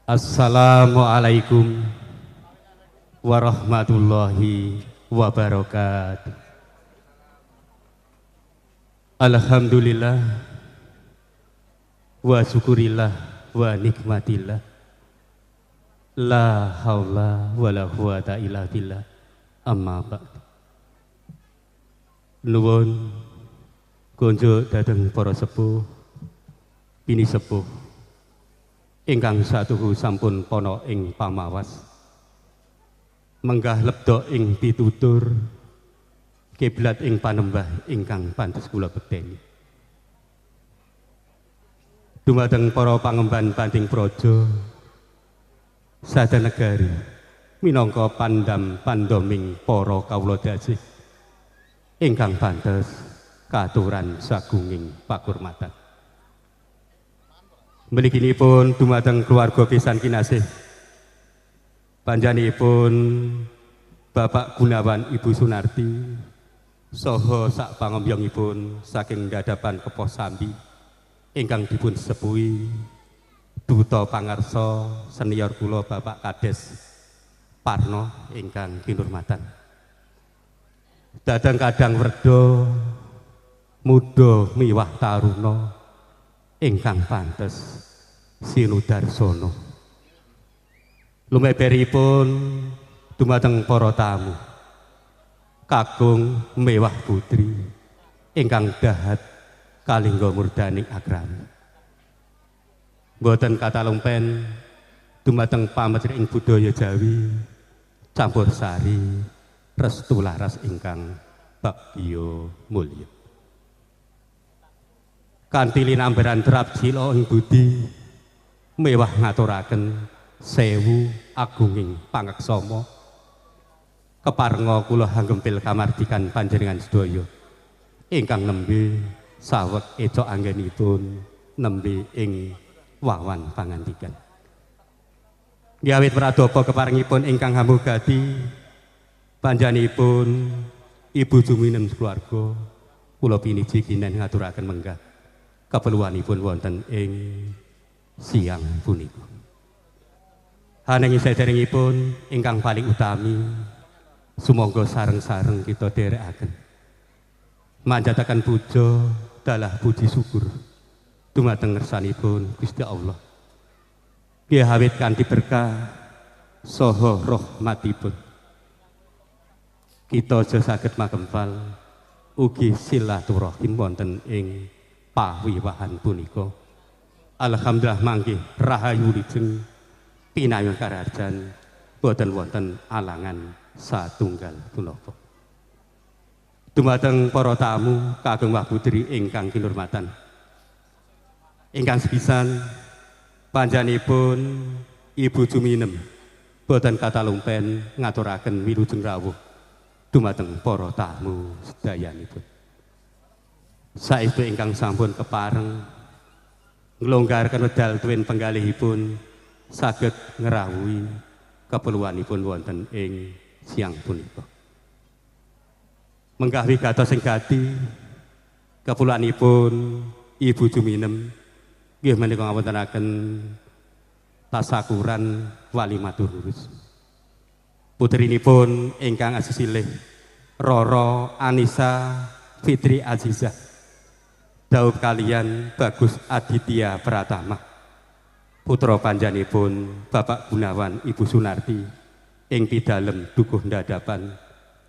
Assalamualaikum warahmatullahi wabarakatuh. Alhamdulillah wa syukurillah wa nikmatillah. La haula wa la quwata illa billah. Amma ba'd. Nuwun kunjuk dhateng para sepuh, bini sepuh ingkang satuhu sampun pono ing pamawas, menggah lebda ing pitutur kiblat ing panembah ingkang pantes kula bekteni. Dumateng para pangemban Banting Praja sadanegari minangka pandam pandoming para kawula dasih ingkang pantes katuran sagunging pakurmatan. Mliginipun dumateng keluarga pisan kinasih panjenenganipun Bapak Gunawan Ibu Sunarti saha sak pangembyongipun saking dadapan Kepoh Sambi ingkang dipun sepuhi Duta Pangarsa senior kula Bapak Kades Parno ingkang kinurmatan. Dadang kadang werda muda miwah taruna ingkang pantes sinudarsana. Lumeberipun dumateng para tamu kakung mewah putri ingkang dahat kalingga murdaning agrami. Boten katalumpen dumateng pametri ing budaya Jawi campur sari restu laras ingkang bagya mulya. Kanthi linambaran trap cila ing budi mewah ngaturaken sewu agunging pangeksama keparenga kula hanggempil kamardikan panjenengan sedaya ingkang nembe saweg eco anggenipun nembe ing wawan pangandikan. Nggawit pradapa keparengipun ingkang hamugati panjenenganipun Ibu Juminem keluarga kula piniji kinen ngaturaken menggah keperluanipun wonten ing siang punika. Hanenging saderengipun ingkang paling utami sumangga sareng-sareng kita dherekaken manjataken puja dalah puji syukur dumateng ngersanipun Gusti Allah. Nggih awit kanthi berkah saha rahmatipun kita aja saged makempal ugi silaturahim wonten ing pawiwahan punika. Alhamdulillah mangke rahayu lijeng pinayon kararjan boten wonten alangan satunggal punapa. Dumateng para tamu kagem wah putri ingkang kinurmatan, ingkang sepisan panjenenganipun Ibu Juminem boten katalumpen ngaturaken wilujeng rawuh dumateng para tamu sedayanipun. Saestu ingkang sampun kepareng nglonggarken wedal tuwin penggalihipun saged ngrawuhi keperluanipun wonten ing siang punika. Menggah wigatos ing gati keperluanipun Ibu Juminem nggih menika ngawontenaken tasakuran wali matur lurus. Putrinipun ingkang asesilih Roro Anissa Fitri Azizah dawuh kalian Bagus Aditya Pratama putra panjenenganipun Bapak Gunawan Ibu Sunarti ing pidalem dukuh ndadapan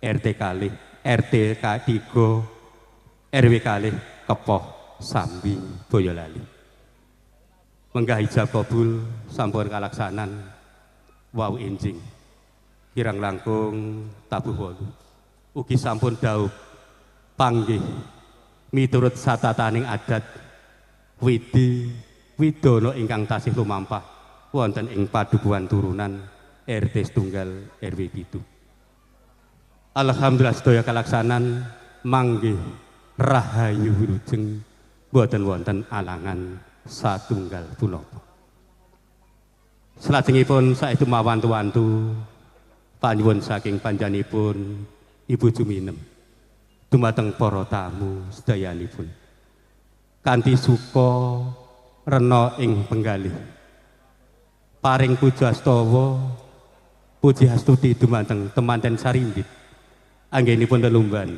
RT kalih RT K3 RW kalih Kepoh Sambi Boyolali. Menggah ijab kabul sampun kalaksanan wau enjing kirang langkung tabuh wolu ugi sampun dawuh panggih miturut satataning adat widi widono ingkang tasih lumampah wonten ing padukuhan turunan RT setunggal RW 7. Alhamdulillah sedaya kalaksanan manggih rahayu wilujeng boten wonten alangan satunggal punapa. Salajengipun saestu mawantu-wantu panyuwun saking panjenenganipun Ibu Juminem dumateng para tamu sedayanipun kanthi suka rena ing penggalih paring pujastawa puji hastuti dumateng temanten sarindit anggenipun lelumban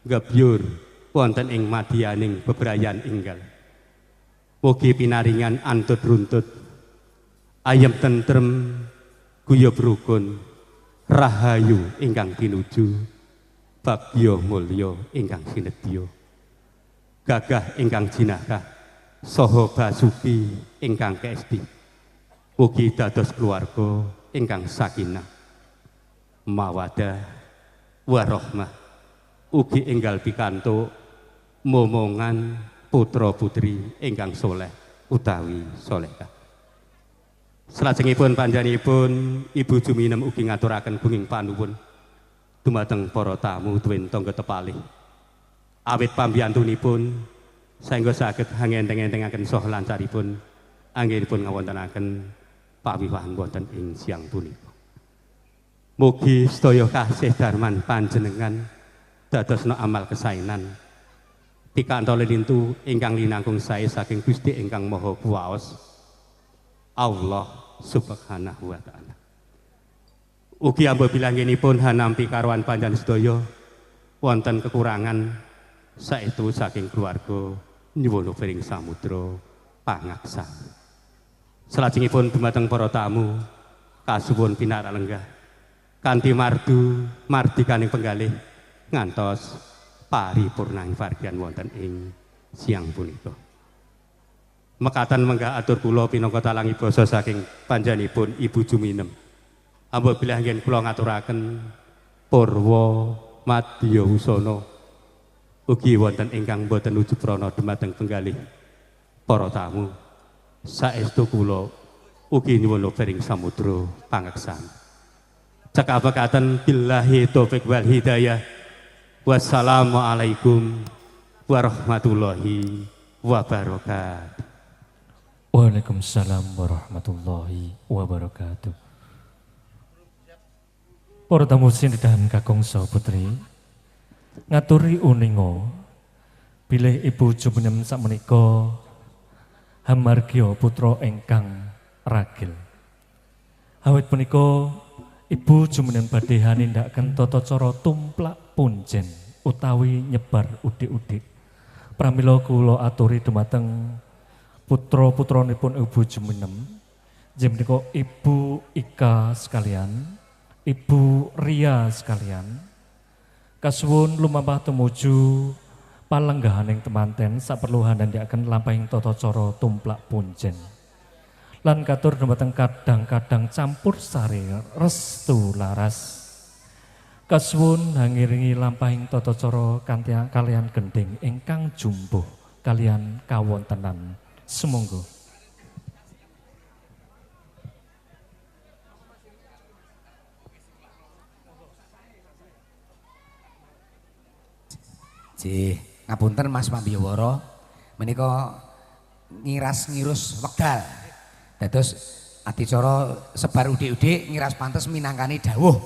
gebyur wonten ing madyaning bebrayan enggal mugi pinaringan antut runtut ayem tentrem guyub rukun rahayu ingkang pinuju bagya mulya ingkang sinedya gagah ingkang jinakah saha basuki ingkang kaesti mugi dados keluarga ingkang sakinah mawaddah warahmah ugi enggal pikantuk momongan putra putri ingkang soleh utawi solehah. Salajengipun panjenenganipun Ibu Juminem ugi ngaturaken gunging panuwun dumateng para tamu tuwin tangga tepalih. Awit pambiyantunipun saengga saged ngenteng-entengaken saha lancaripun anggenipun ngawontenaken pawiwahan wonten ing siang punika. Mugi sedaya kasih darman panjenengan dadosna amal kesainan pikantuk lintu ingkang linangkung sae saking Gusti ingkang Maha Kuwaos Allah Subhanahu wa ta'ala. Ugi apabila anggenipun hanampi karuan panjenengan sedaya wonten kekurangan saestu saking keluarga nyuwun piring samudra pangaksa. Salajengipun dumateng para tamu kasuwun pinarak lenggah kanthi mardu mardikaning penggalih ngantos paripurnaning varyan wonten ing siang punika. Mekaten menggah atur kula pinangka talangi basa saking panjenenganipun Ibu Juminem. Apabila anggen kula ngaturaken purwa madya wusana ugi wonten ingkang boten ujub prana dumateng penggalih para tamu. Saestu kula ugi nyuwun piring samudra pangeksan. Cekapekaten billahi taufik wal hidayah. Wassalamualaikum warahmatullahi wabarakatuh. Waalaikumsalam warahmatullahi wabarakatuh. Para tamu sinedhan kakung saha putri, ngaturi uninga bilih Ibu Juminem sakmenika hamargya putra ingkang ragil. Awit punika Ibu Juminem badhe hanindakaken tata cara tumplak punjen utawi nyebar udik-udik. Pramila kula aturi dumateng putra-putranipun Ibu Juminem, inggih menika Ibu Ika sekalian, Ibu Ria sekalian, kasuwun lumampah tumuju palenggahaning temanten saperlu handhakaken lampahing tata cara tumplak punjen. Lan katur dumateng kadang-kadang campur sari restu laras. Kasuwun hangiringi lampahing tata cara kalian gending ingkang jumbuh kalian kawontenan. Sumangga. Ngapunten Mas Pambiyawara, menika ngiras-ngirus wekdal. Dados adicara sebar udik-udik ngiras pantes minangkani dawuh.